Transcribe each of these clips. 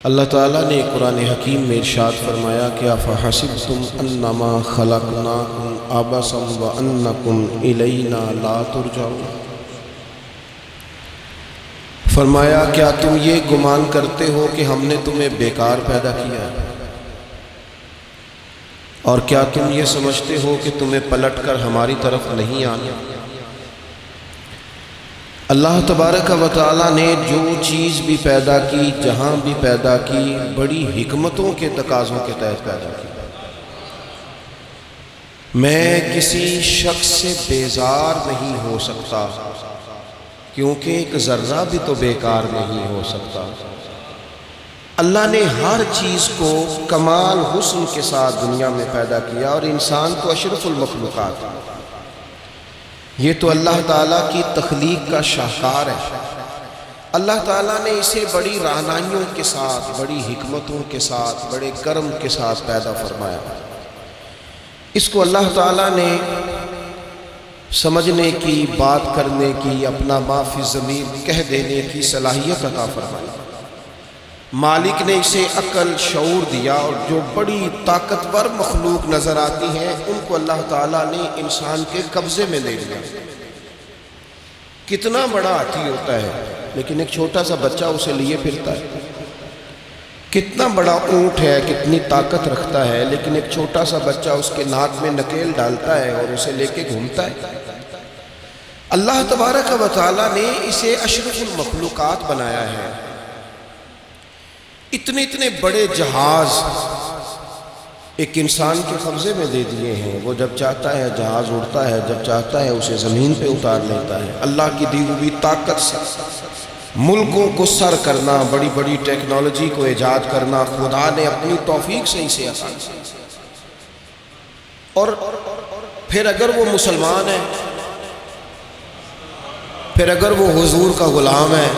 اللہ تعالیٰ نے قرآن حکیم میں ارشاد فرمایا کہ افحسبتم انما خلقناکم عبثا وانکم الینا لا ترجعون، فرمایا کیا تم یہ گمان کرتے ہو کہ ہم نے تمہیں بیکار پیدا کیا ہے، اور کیا تم یہ سمجھتے ہو کہ تمہیں پلٹ کر ہماری طرف نہیں آنا؟ اللہ تبارک و تعالیٰ نے جو چیز بھی پیدا کی، جہاں بھی پیدا کی، بڑی حکمتوں کے تقاضوں کے تحت پیدا کی۔ میں کسی شخص سے بیزار نہیں ہو سکتا، کیونکہ ایک ذرہ بھی تو بیکار نہیں ہو سکتا۔ اللہ نے ہر چیز کو کمال حسن کے ساتھ دنیا میں پیدا کیا، اور انسان تو اشرف المخلوقات ہے۔ یہ تو اللہ تعالیٰ کی تخلیق کا شاہکار ہے۔ اللہ تعالیٰ نے اسے بڑی رہنمائیوں کے ساتھ، بڑی حکمتوں کے ساتھ، بڑے کرم کے ساتھ پیدا فرمایا۔ اس کو اللہ تعالیٰ نے سمجھنے کی، بات کرنے کی، اپنا ما فی الضمیر کہہ دینے کی صلاحیت عطا فرمائی۔ مالک نے اسے عقل، شعور دیا، اور جو بڑی طاقتور مخلوق نظر آتی ہیں ان کو اللہ تعالیٰ نے انسان کے قبضے میں لے لیا۔ کتنا بڑا ہاتھی ہوتا ہے لیکن ایک چھوٹا سا بچہ اسے لیے پھرتا ہے۔ کتنا بڑا اونٹ ہے، کتنی طاقت رکھتا ہے، لیکن ایک چھوٹا سا بچہ اس کے ناک میں نکیل ڈالتا ہے اور اسے لے کے گھومتا ہے۔ اللہ تبارک و تعالیٰ نے اسے اشرف المخلوقات بنایا ہے۔ اتنے بڑے جہاز ایک انسان کے قبضے میں دے دیے ہیں۔ وہ جب چاہتا ہے جہاز اڑتا ہے، جب چاہتا ہے اسے زمین پہ اتار لیتا ہے۔ اللہ کی دی ہوئی طاقت سے ملکوں کو سر کرنا، بڑی بڑی ٹیکنالوجی کو ایجاد کرنا، خدا نے اپنی توفیق سے اسے آسان کیا۔ اور پھر اگر وہ مسلمان ہے، پھر اگر وہ حضور کا غلام ہے،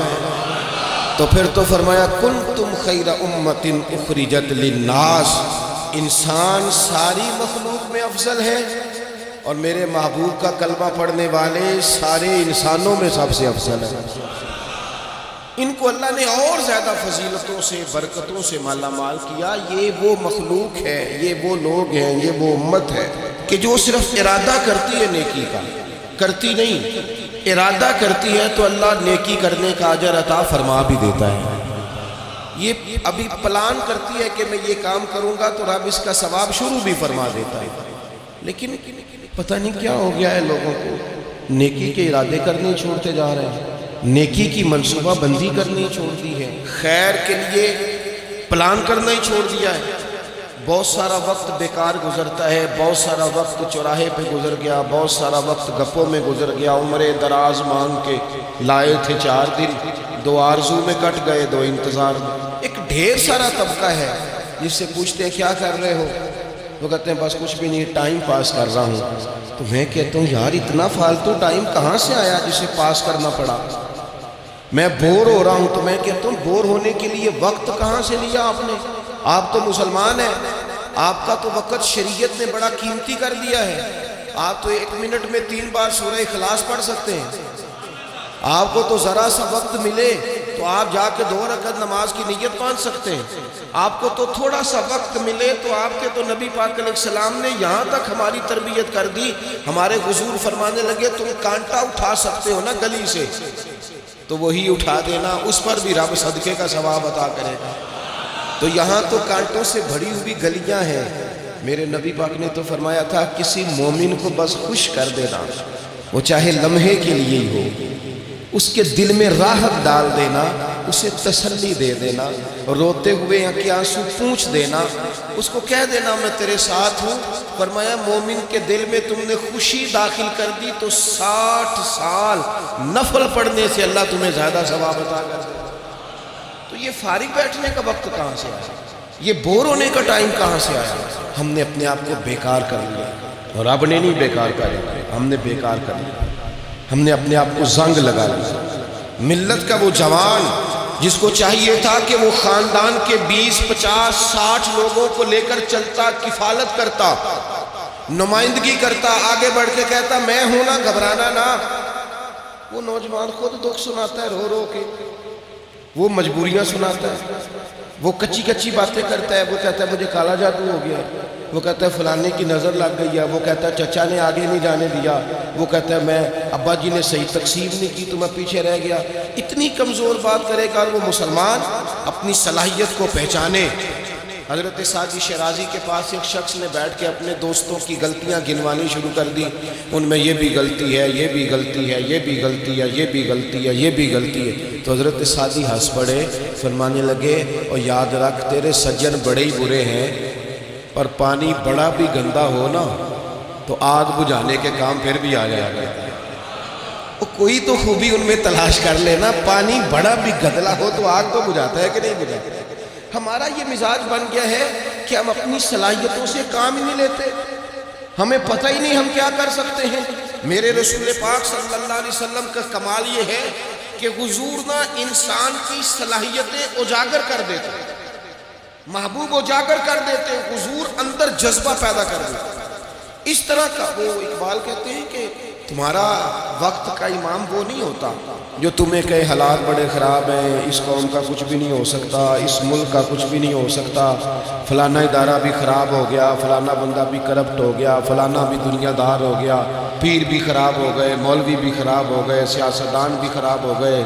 تو پھر تو فرمایا کنتم خیر امت اخرجت للناس، انسان ساری مخلوق میں افضل ہے، اور میرے محبوب کا کلمہ پڑھنے والے سارے انسانوں میں سب سے افضل ہے۔ ان کو اللہ نے اور زیادہ فضیلتوں سے، برکتوں سے مالا مال کیا۔ یہ وہ مخلوق ہے، یہ وہ لوگ ہیں، یہ وہ امت ہے کہ جو صرف ارادہ کرتی ہے نیکی کا، کرتی نہیں۔ ارادہ کرتی ہے تو اللہ نیکی کرنے کا اجر عطا فرما بھی دیتا ہے۔ یہ ابھی پلان کرتی ہے کہ میں یہ کام کروں گا تو رب اس کا ثواب شروع بھی فرما دیتا ہے، لیکن پتہ نہیں کیا ہو گیا ہے لوگوں کو، نیکی کے ارادے کرنے چھوڑتے جا رہے ہیں، نیکی کی منصوبہ بندی کرنی چھوڑ دی ہے، خیر کے لیے پلان کرنا ہی چھوڑ دیا ہے۔ بہت سارا وقت بیکار گزرتا ہے، بہت سارا وقت چوراہے پہ گزر گیا، بہت سارا وقت گپوں میں گزر گیا۔ عمریں دراز مانگ کے لائے تھے 4 دن، 2 آرزو میں کٹ گئے، 2 انتظار میں۔ ایک ڈھیر سارا طبقہ ہے جس سے پوچھتے ہیں کیا کر رہے ہو، وہ کہتے ہیں بس کچھ بھی نہیں، ٹائم پاس کر رہا ہوں۔ تو میں کہتا ہوں یار اتنا فالتو ٹائم کہاں سے آیا جسے پاس کرنا پڑا؟ میں بور ہو رہا ہوں، تو میں کہتا ہوں بور ہونے کے لیے وقت کہاں سے لیا آپ نے؟ آپ تو مسلمان ہیں، آپ کا تو وقت شریعت نے بڑا قیمتی کر دیا ہے۔ آپ تو 1 منٹ میں 3 بار سورہ اخلاص پڑھ سکتے ہیں۔ آپ کو تو ذرا سا وقت ملے تو آپ جا کے 2 رکعت نماز کی نیت باندھ سکتے ہیں۔ آپ کو تو تھوڑا سا وقت ملے تو آپ کے تو نبی پاک علیہ السلام نے یہاں تک ہماری تربیت کر دی، ہمارے حضور فرمانے لگے تم کانٹا اٹھا سکتے ہو نا گلی سے، تو وہی اٹھا دینا، اس پر بھی رب صدقے کا ثواب عطا کرے گا۔ تو یہاں تو کانٹوں سے بھری ہوئی گلیاں ہیں۔ میرے نبی پاک نے تو فرمایا تھا کسی مومن کو بس خوش کر دینا، وہ چاہے لمحے کے لیے ہی ہو، اس کے دل میں راحت ڈال دینا، اسے تسلی دے دینا، روتے ہوئے آنکھ آنسو پوچھ دینا، اس کو کہہ دینا میں تیرے ساتھ ہوں۔ فرمایا مومن کے دل میں تم نے خوشی داخل کر دی تو 60 سال نفل پڑھنے سے اللہ تمہیں زیادہ ثواب عطا کر دے۔ تو یہ فارغ بیٹھنے کا وقت کہاں سے آیا؟ یہ بور ہونے کا ٹائم کہاں سے آیا؟ ہم نے اپنے آپ کو بیکار کر لیا، اور رب نے نہیں بیکار کر لیا، ہم نے بیکار کر لیا۔ ہم نے اپنے آپ کو زنگ لگا لیا۔ ملت کا وہ جوان جس کو چاہیے تھا کہ وہ خاندان کے 20 50 60 لوگوں کو لے کر چلتا، کفالت کرتا، نمائندگی کرتا، آگے بڑھ کے کہتا میں ہوں نا، گھبرانا نہ، وہ نوجوان خود دکھ سناتا ہے رو رو کے، وہ مجبوریاں سناتا ہے، وہ کچی کچی باتیں کرتا ہے، وہ کہتا ہے مجھے کالا جادو ہو گیا، وہ کہتا ہے فلانے کی نظر لگ گئی ہے، وہ کہتا ہے چچا نے آگے نہیں جانے دیا، وہ کہتا ہے میں ابا جی نے صحیح تقسیم نہیں کی تو میں پیچھے رہ گیا۔ اتنی کمزور بات کرے گا، اور وہ مسلمان اپنی صلاحیت کو پہچانے۔ حضرت سعدی شیرازی کے پاس ایک شخص نے بیٹھ کے اپنے دوستوں کی غلطیاں گنوانی شروع کر دی، ان میں یہ بھی غلطی ہے، یہ بھی غلطی ہے، یہ بھی غلطی ہے، یہ بھی غلطی ہے، یہ بھی غلطی ہے۔ تو حضرت سعدی ہنس پڑے، فرمانے لگے اور یاد رکھ تیرے سجن بڑے ہی برے ہیں، پر پانی بڑا بھی گندا ہو نا تو آگ بجھانے کے کام پھر بھی آ جائے گا۔ کوئی تو خوبی ان میں تلاش کر لینا، پانی بڑا بھی گدلا ہو تو آگ تو بجھاتا ہے کہ نہیں بجھاتا۔ ہمارا یہ مزاج بن گیا ہے کہ ہم اپنی صلاحیتوں سے کام ہی نہیں لیتے، ہمیں پتہ ہی نہیں ہم کیا کر سکتے ہیں۔ میرے رسول پاک صلی اللہ علیہ وسلم کا کمال یہ ہے کہ حضور نہ انسان کی صلاحیتیں اجاگر کر دیتے، محبوب اجاگر کر دیتے، حضور اندر جذبہ پیدا کر دیتے۔ اس طرح کا وہ اقبال کہتے ہیں کہ تمہارا وقت کا امام وہ نہیں ہوتا جو تمہیں کہے حالات بڑے خراب ہیں، اس قوم کا کچھ بھی نہیں ہو سکتا، اس ملک کا کچھ بھی نہیں ہو سکتا، فلانا ادارہ بھی خراب ہو گیا، فلانا بندہ بھی کرپٹ ہو گیا، فلانا بھی دنیا دار ہو گیا، پیر بھی خراب ہو گئے، مولوی بھی خراب ہو گئے، سیاستدان بھی خراب ہو گئے،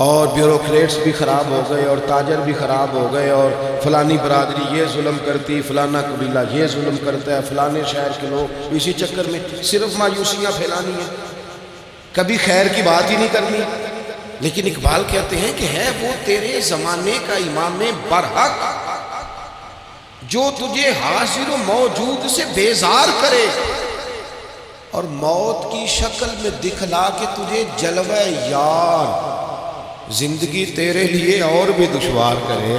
اور بیوروکریٹس بھی خراب ہو گئے، اور تاجر بھی خراب ہو گئے، اور فلانی برادری یہ ظلم کرتی، فلانا قبیلہ یہ ظلم کرتا ہے، فلانے شہر کے لوگ، اسی چکر میں صرف مایوسیاں پھیلانی ہیں، کبھی خیر کی بات ہی نہیں کرنی۔ لیکن اقبال کہتے ہیں کہ ہے وہ تیرے زمانے کا امام برحق جو تجھے حاضر و موجود سے بیزار کرے اور موت کی شکل میں دکھلا کے تجھے جلوہ یار زندگی تیرے لیے اور بھی دشوار کرے،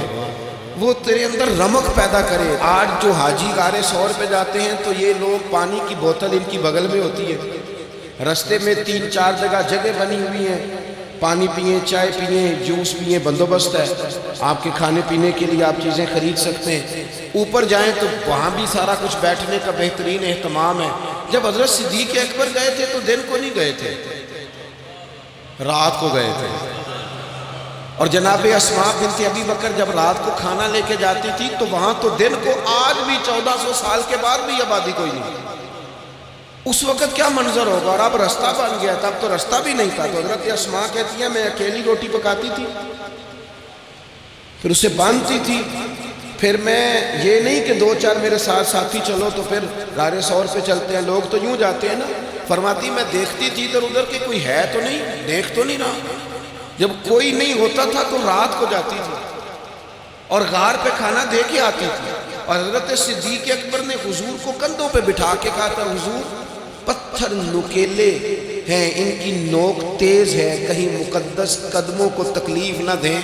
وہ تیرے اندر رمق پیدا کرے۔ آج جو حاجی غار سور پہ جاتے ہیں تو یہ لوگ پانی کی بوتل ان کی بغل میں ہوتی ہے، رستے میں 3-4 جگہ بنی ہوئی ہیں، پانی پئیں، چائے پئیں، جوس پئیں، بندوبست ہے، آپ کے کھانے پینے کے لیے آپ چیزیں خرید سکتے ہیں۔ اوپر جائیں تو وہاں بھی سارا کچھ بیٹھنے کا بہترین اہتمام ہے۔ جب حضرت صدیق اکبر گئے تھے تو دن کو نہیں گئے تھے، رات کو گئے تھے، اور جناب اسماء بنت ابی بکر جب رات کو کھانا لے کے جاتی تھی تو وہاں تو دن کو آج بھی 1400 سال کے بعد بھی آبادی کوئی نہیں۔ اس وقت کیا منظر ہوگا، اور اب رستہ بن گیا تھا، اب تو رستہ بھی نہیں تھا۔ تو حضرت اسماء کہتی ہیں میں اکیلی روٹی پکاتی تھی، پھر اسے باندھتی تھی، پھر میں یہ نہیں کہ 2-4 میرے ساتھ ساتھی چلو تو پھر غار سور پہ چلتے ہیں، لوگ تو یوں جاتے ہیں نا۔ فرماتی میں دیکھتی تھی ادھر ادھر کہ کوئی ہے تو نہیں، دیکھ تو نہیں رہا۔ جب کوئی نہیں ہوتا تھا تو رات کو جاتی تھی اور غار پہ کھانا دے کے آتی تھی، اور حضرت صدیق اکبر نے حضور کو کندھوں پہ بٹھا کے کہا تھا حضور پتھر نکیلے ہیں، ان کی نوک تیز ہے، کہیں مقدس قدموں کو تکلیف نہ دیں،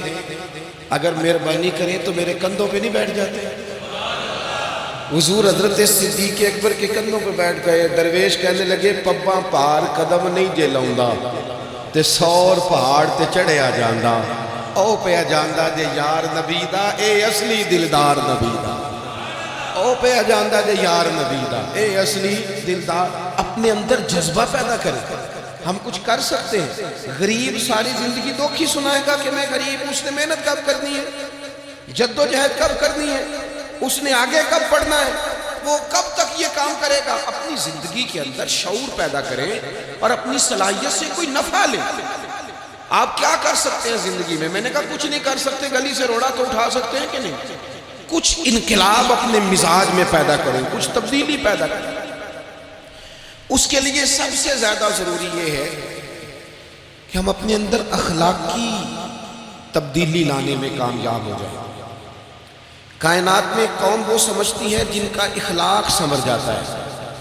اگر مہربانی کریں تو میرے کندھوں پہ نہیں بیٹھ جاتے۔ حضور حضرت صدیق اکبر کے کندھوں پہ بیٹھ گئے۔ درویش کہنے لگے پباں پار قدم نہیں جے لاؤندا تے 100 پہاڑ تے چڑھیا جاندا، او پیا جاندا جے یار نبی دا، اے اصلی دلدار نبی دا، او پیا جاندا جے یار نبی دا، اے اصلی دلدار۔ اپنے اندر جذبہ پیدا کرے، ہم کچھ کر سکتے ہیں۔ غریب ساری زندگی دکھ ہی سنائے گا کہ میں غریب ہوں، اس نے محنت کب کرنی ہے، جد و جہد کب کرنی ہے، اس نے آگے کب پڑھنا ہے، وہ کب تک یہ کام کرے گا۔ اپنی زندگی کے اندر شعور پیدا کریں اور اپنی صلاحیت سے کوئی نفع لیں۔ آپ کیا کر سکتے ہیں زندگی میں؟ میں نے کہا کچھ نہیں کر سکتے، گلی سے روڑا تو اٹھا سکتے ہیں کہ نہیں؟ کچھ انقلاب اپنے مزاج میں پیدا کریں، کچھ تبدیلی پیدا کریں۔ اس کے لیے سب سے زیادہ ضروری یہ ہے کہ ہم اپنے اندر اخلاقی تبدیلی لانے میں کامیاب ہو جائیں۔ کائنات میں قوم وہ سمجھتی ہے جن کا اخلاق سنور جاتا ہے،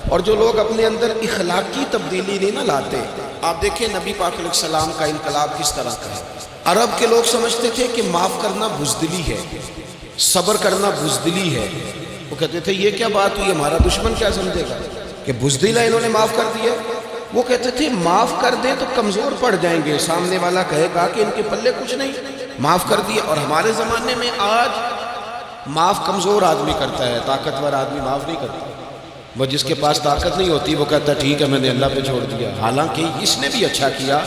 اور جو لوگ اپنے اندر اخلاقی تبدیلی نہیں نہ لاتے، آپ دیکھیں نبی پاک علیہ السلام کا انقلاب کس طرح کا ہے۔ عرب کے لوگ سمجھتے تھے کہ معاف کرنا بزدلی ہے، صبر کرنا بزدلی ہے۔ وہ کہتے تھے یہ کیا بات ہوئی، ہمارا دشمن کیا سمجھے گا کہ بزدل ہے، انہوں نے معاف کر دیا۔ وہ کہتے تھے معاف کر دیں تو کمزور پڑ جائیں گے، سامنے والا کہے گا کہ ان کے پلے کچھ نہیں، معاف کر دیا۔ اور ہمارے زمانے میں آج معاف کمزور آدمی کرتا ہے، طاقتور آدمی معاف نہیں کرتا۔ وہ جس کے پاس طاقت نہیں ہوتی وہ کہتا ہے ٹھیک ہے میں نے اللہ پہ چھوڑ دیا، حالانکہ اس نے بھی اچھا کیا،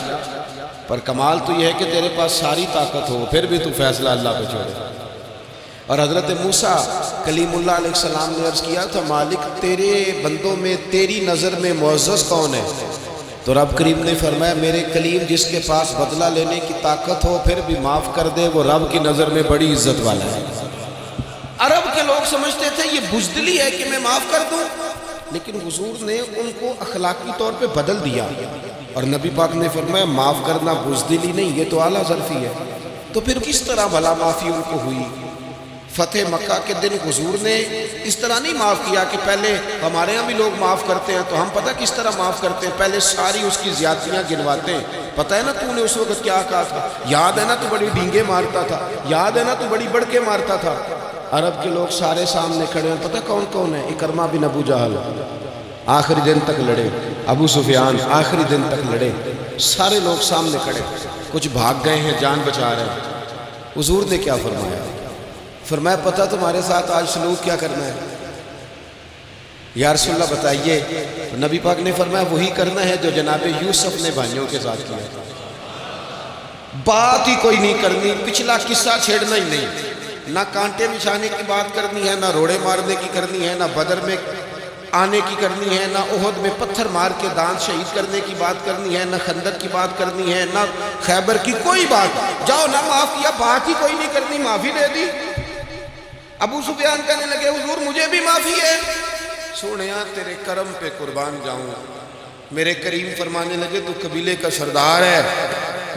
پر کمال تو یہ ہے کہ تیرے پاس ساری طاقت ہو پھر بھی تو فیصلہ اللہ پہ چھوڑے۔ اور حضرت موسیٰ کلیم اللہ علیہ السلام نے عرض کیا تھا مالک تیرے بندوں میں تیری نظر میں معزز کون ہے؟ تو رب کریم نے فرمایا میرے کلیم جس کے پاس بدلہ لینے کی طاقت ہو پھر بھی معاف کر دے وہ رب کی نظر میں بڑی عزت والا ہے۔ عرب کے لوگ سمجھتے تھے یہ بزدلی ہے کہ میں معاف کر دوں، لیکن حضور نے ان کو اخلاقی طور پہ بدل دیا، اور نبی پاک نے فرمایا معاف کرنا بزدلی نہیں، یہ تو اعلیٰ ظرفی ہے۔ تو پھر کس طرح بھلا معافی ان کو ہوئی؟ فتح مکہ کے دن حضور نے اس طرح نہیں معاف کیا کہ پہلے ہمارے ہاں بھی لوگ معاف کرتے ہیں تو ہم پتہ کس طرح معاف کرتے ہیں، پہلے ساری اس کی زیادتیاں گنواتے ہیں۔ پتہ ہے نا تو نے اس وقت کیا کہا تھا، یاد ہے نا تو بڑی ڈینگے مارتا تھا، یاد ہے نا تو بڑی بڑھ کے مارتا تھا۔ عرب کے لوگ سارے سامنے کھڑے ہیں، پتہ کون کون ہے؟ اکرمہ بن ابو جہل آخری دن تک لڑے، ابو سفیان آخری دن تک لڑے، سارے لوگ سامنے کھڑے، کچھ بھاگ گئے ہیں جان بچا رہے ہیں۔ حضور نے کیا فرمایا؟ فرمایا پتہ تمہارے ساتھ آج سلوک کیا کرنا ہے؟ یا رسول اللہ بتائیے۔ نبی پاک نے فرمایا وہی کرنا ہے جو جناب یوسف نے بھائیوں کے ساتھ کیا، بات ہی کوئی نہیں کرنی، پچھلا قصہ چھیڑنا ہی نہیں، نہ کانٹے بچھانے کی بات کرنی ہے، نہ روڑے مارنے کی کرنی ہے، نہ بدر میں آنے کی کرنی ہے، نہ احد میں پتھر مار کے دانت شہید کرنے کی بات کرنی ہے، نہ خندق کی بات کرنی ہے، نہ خیبر کی کوئی بات۔ جاؤ نہ معاف کیا، بات ہی کوئی نہیں کرنی، معافی دے دی۔ ابو سفیان کہنے لگے حضور مجھے بھی معافی ہے۔ سونیا تیرے کرم پہ قربان جاؤں۔ میرے کریم فرمانے لگے تو قبیلے کا سردار ہے،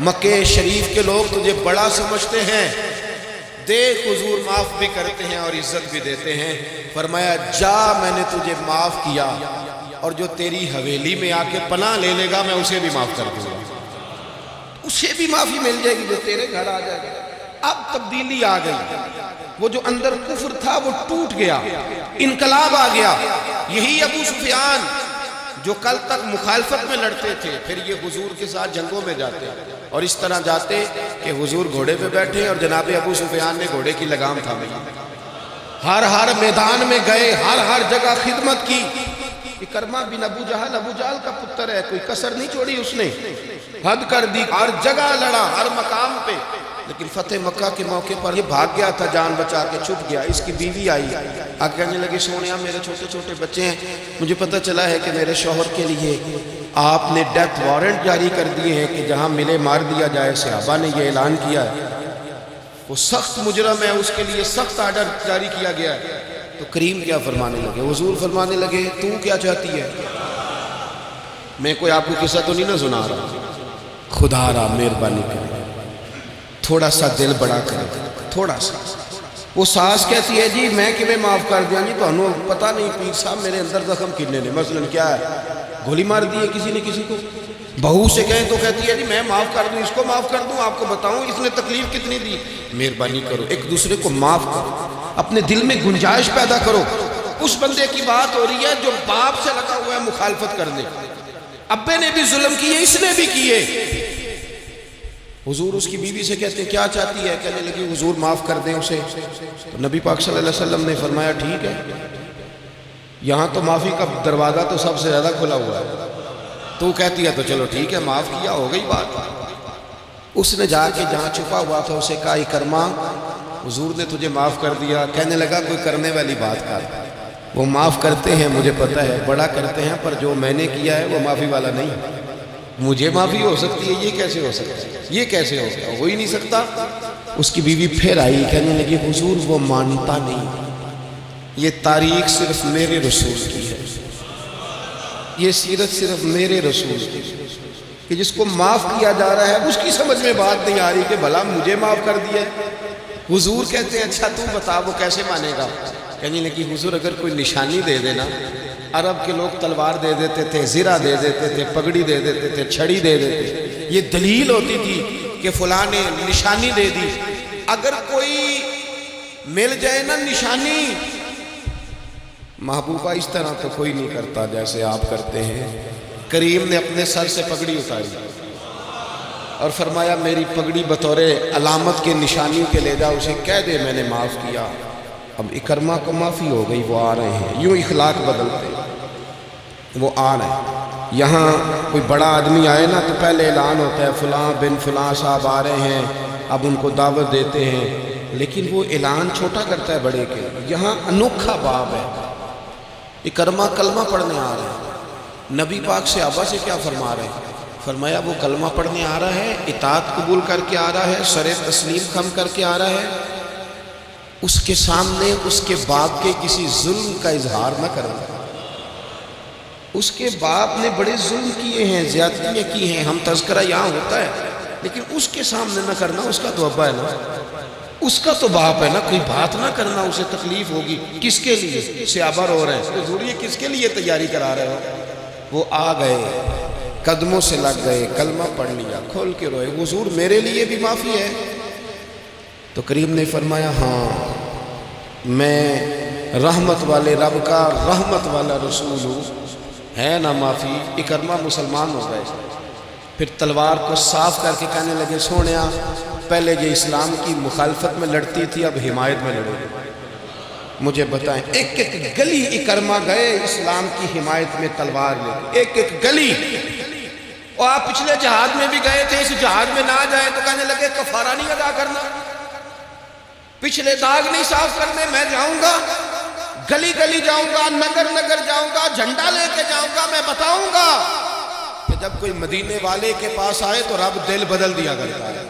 مکہ شریف کے لوگ تجھے بڑا سمجھتے ہیں، دیکھ حضور معاف بھی کرتے ہیں اور عزت بھی دیتے ہیں۔ فرمایا جا میں نے تجھے معاف کیا، اور جو تیری حویلی میں آ کے پناہ لے لے گا میں اسے بھی معاف کر دوں گا، اسے بھی معافی مل جائے گی جو تیرے گھر آ جائے گا۔ اب تبدیلی آ گئی، وہ جو اندر کفر تھا وہ ٹوٹ گیا، انقلاب آ گیا۔ یہی ابو سفیان جو کل تک مخالفت میں لڑتے تھے پھر یہ حضور کے ساتھ جنگوں میں جاتے، اور اس طرح جاتے کہ حضور گھوڑے پہ بیٹھے اور جناب ابو سفیان نے گھوڑے کی لگام تھامی، ہر میدان میں گئے، ہر جگہ خدمت کی۔ اکرمہ بن ابو جہل کا پتر ہے، کوئی کسر نہیں چھوڑی اس نے، حد کر دی، ہر جگہ لڑا، ہر مقام پہ۔ لیکن فتح مکہ کے موقع پر یہ بھاگ گیا تھا، جان بچا کے چھپ گیا۔ اس کی بیوی آئی، آگے کہنے لگی سونیا میرے چھوٹے چھوٹے بچے ہیں، مجھے پتہ چلا ہے کہ میرے شوہر کے لیے آپ نے ڈیتھ وارنٹ جاری کر دیے ہیں کہ جہاں ملے مار دیا جائے۔ صحابہ نے یہ اعلان کیا ہے، وہ سخت مجرم ہے، اس کے لیے سخت آرڈر جاری کیا گیا ہے۔ تو کریم کیا فرمانے لگے؟ حضور فرمانے لگے تو کیا چاہتی ہے؟ میں کوئی آپ کو قصہ تو نہیں نہ سنا رہا، خدا را مہربانی کرے تھوڑا سا دل بڑا کرے، تھوڑا سا۔ وہ ساس کہتی ہے جی میں کیویں معاف کر دیا جی، تو انہوں پتہ نہیں پیر صاحب میرے اندر زخم کنے نے، مثلا کیا ہے، گولی مار دی ہے کسی نے کسی کو۔ بہو سے کہیں تو کہتی ہے جی میں معاف کر دوں، اس کو معاف کر دوں، آپ کو بتاؤں اس نے تکلیف کتنی دی۔ مہربانی کرو ایک دوسرے کو معاف کرو، اپنے دل میں گنجائش پیدا کرو۔ اس بندے کی بات ہو رہی ہے جو باپ سے لگا ہوا ہے مخالفت کرنے، ابے نے بھی ظلم کیے، اس نے بھی کیے۔ حضور اس کی بیوی سے کہتے ہیں کیا چاہتی ہے؟ کہنے لگی حضور معاف کر دیں اسے۔ تو نبی پاک صلی اللہ علیہ وسلم نے فرمایا ٹھیک ہے، یہاں تو معافی کا دروازہ تو سب سے زیادہ کھلا ہوا ہے، تو کہتی ہے تو چلو ٹھیک ہے معاف کیا، ہو گئی بات۔ اس نے جا کے جہاں چھپا ہوا تھا اسے کہا اکرمہ حضور نے تجھے معاف کر دیا۔ کہنے لگا کوئی کرنے والی بات کر، وہ معاف کرتے ہیں مجھے پتہ ہے، بڑا کرتے ہیں، پر جو میں نے کیا ہے وہ معافی والا نہیں۔ مجھے معافی ہو سکتی ہے، یہ کیسے ہو سکتا ہے، یہ کیسے ہو سکتا ہے، ہو ہی نہیں سکتا۔ اس کی بیوی پھر آئی، کہنے لگی حضور وہ مانتا نہیں، یہ تاریخ صرف میرے رسول کی ہے، یہ سیرت صرف میرے رسول کی، کہ جس کو معاف کیا جا رہا ہے اس کی سمجھ میں بات نہیں آ رہی کہ بھلا مجھے معاف کر دیا ہے۔ حضور کہتے ہیں اچھا تو بتا وہ کیسے مانے گا؟ کہنے لگی حضور اگر کوئی نشانی دے دینا، عرب کے لوگ تلوار دے دیتے تھے، زرہ دے دیتے تھے، پگڑی دے دیتے تھے، چھڑی دے دیتے، یہ دلیل ہوتی تھی کہ فلاں نے نشانی دے دی۔ اگر کوئی مل جائے نا نشانی، محبوبہ اس طرح تو کوئی نہیں کرتا جیسے آپ کرتے ہیں۔ کریم نے اپنے سر سے پگڑی اتاری اور فرمایا میری پگڑی بطور علامت کے نشانی کے لے جا، اسے کہہ دے میں نے معاف کیا۔ اب اکرمہ کو معافی ہو گئی، وہ آ رہے ہیں، یوں اخلاق بدلتے وہ آ رہے ہیں۔ یہاں کوئی بڑا آدمی آئے نا تو پہلے اعلان ہوتا ہے فلاں بن فلاں صاحب آ رہے ہیں، اب ان کو دعوت دیتے ہیں، لیکن وہ اعلان چھوٹا کرتا ہے بڑے کے۔ یہاں انوکھا باب ہے۔ اکرمہ کلمہ پڑھنے آ رہے ہیں، نبی پاک صحابہ سے کیا فرما رہے ہیں؟ فرمایا وہ کلمہ پڑھنے آ رہا ہے، اطاعت قبول کر کے آ رہا ہے، سر تسلیم خم کر کے آ رہا ہے، اس کے سامنے اس کے باپ کے کسی ظلم کا اظہار نہ کرنا۔ اس کے باپ نے بڑے ظلم کیے ہیں، زیادتیاں کی ہیں، ہم تذکرہ یہاں ہوتا ہے، لیکن اس کے سامنے نہ کرنا، اس کا تو ابا ہے نا، اس کا تو باپ ہے نا، کوئی بات نہ کرنا، اسے تکلیف ہوگی۔ کس کے لیے؟ صحابہ رو رہے ہیں، حضور یہ کس کے لیے تیاری کرا رہے ہو؟ وہ آ گئے، قدموں سے لگ گئے، کلمہ پڑھ لیا، کھول کے روئے، حضور میرے لیے بھی معافی ہے؟ تو کریم نے فرمایا ہاں، میں رحمت والے رب کا رحمت والا رسول ہوں، ہے نا معافی۔ اکرمہ مسلمان ہو گئے، پھر تلوار کو صاف کر کے کہنے لگے سونیا پہلے یہ اسلام کی مخالفت میں لڑتی تھی، اب حمایت میں لڑے گی، مجھے بتائیں۔ ایک ایک گلی اکرمہ گئے اسلام کی حمایت میں تلوار لے کے، ایک ایک گلی۔ اور آپ پچھلے جہاد میں بھی گئے تھے، اس جہاد میں نہ جائیں تو کہنے لگے کفارہ نہیں ادا کرنا، پچھلے داغ نہیں صاف کرنے، میں جاؤں گا، گلی گلی جاؤں گا، نگر نگر جاؤں گا، جھنڈا لے کے جاؤں گا، میں بتاؤں گا کہ جب کوئی مدینے والے کے پاس آئے تو رب دل بدل دیا کرتا ہے۔